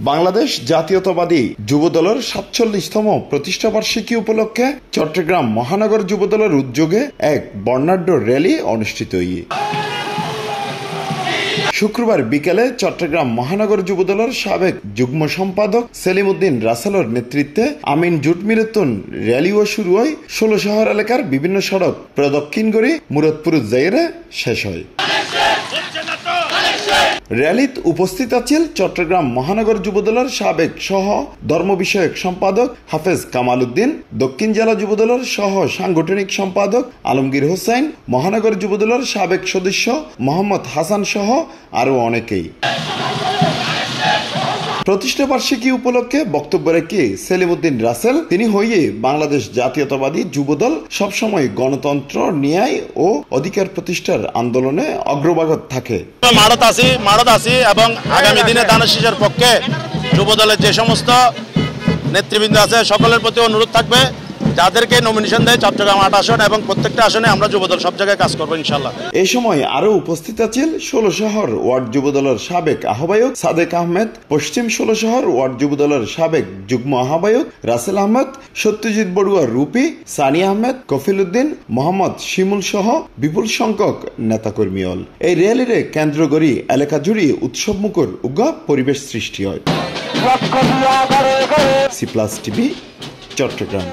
বাংলাদেশ জাতীয়তাবাদী যুবদলের ৪৭তম প্রতিষ্ঠাবার্ষিকী উপলক্ষে চট্টগ্রাম মহানগর যুবদলের উদ্যোগে এক বর্ণাঢ্য র্যালি অনুষ্ঠিত হয়। শুক্রবার বিকেলে চট্টগ্রাম মহানগর যুবদলের সাবেক যুগ্ম সম্পাদক সেলিম উদ্দিন রাসেলের নেতৃত্বে আমিন জুট মিলেতুন র্যালিও শুরু হয় ১৬ শহর এলাকার বিভিন্ন সড়ক প্রদক্ষিণ করে মুরাদপুর জায়গায় শেষ হয়। র্যালিত উপস্থিত আছেন চট্টগ্রাম মহানগর যুবদলের সাবেক সহ ধর্ম বিষয়ক সম্পাদক হাফেজ কামাল উদ্দিন, দক্ষিণ জেলা যুবদলের সহ সাংগঠনিক সম্পাদক আলমগীর হোসেন, মহানগর যুবদলের সাবেক সদস্য মোহাম্মদ হাসান সহ আরও অনেকেই। প্রতিষ্ঠাবার্ষিকী উপলক্ষে বক্তব্য রেখে সেলিম উদ্দিন রাসেল তিনি হইয়ে বাংলাদেশ জাতীয়তাবাদী যুবদল সবসময় গণতন্ত্র, ন্যায় ও অধিকার প্রতিষ্ঠার আন্দোলনে অগ্রভাগত থাকে। মারত আছি এবং আগামী দিনে ধানের শীষের পক্ষে যুবদলের যে সমস্ত নেতৃবৃন্দ আছে সকলের প্রতি অনুরোধ থাকবে যাদেরকে নমিনেশন দেয় চট্টগ্রাম ৮ আসন এবং প্রত্যেকটা আসনে আমরা যুবদল সব জায়গায় কাজ করবো ইনশাল্লাহ। এই সময় আরো উপস্থিত আছেন ১৬ শহর ওয়ার্ড যুবদলের সাবেক আহ্বায়ক সাদেক আহমেদ, পশ্চিম ১৬ শহর ওয়ার্ড যুবদলের সাবেক যুগ্ম আহ্বায়ক রাসেল আহমেদ, সত্যজিৎ বড়ুয়া রুপি, সানি আহমেদ, কফিল উদ্দিন, মোহাম্মদ শিমুল সহ বিপুল সংখ্যক নেতাকর্মীল। এই র্যালিরে কেন্দ্র করে এলাকা জুড়ে উৎসবমুখর উগ্র পরিবেশ সৃষ্টি হয়। C plus TV, Chittagong.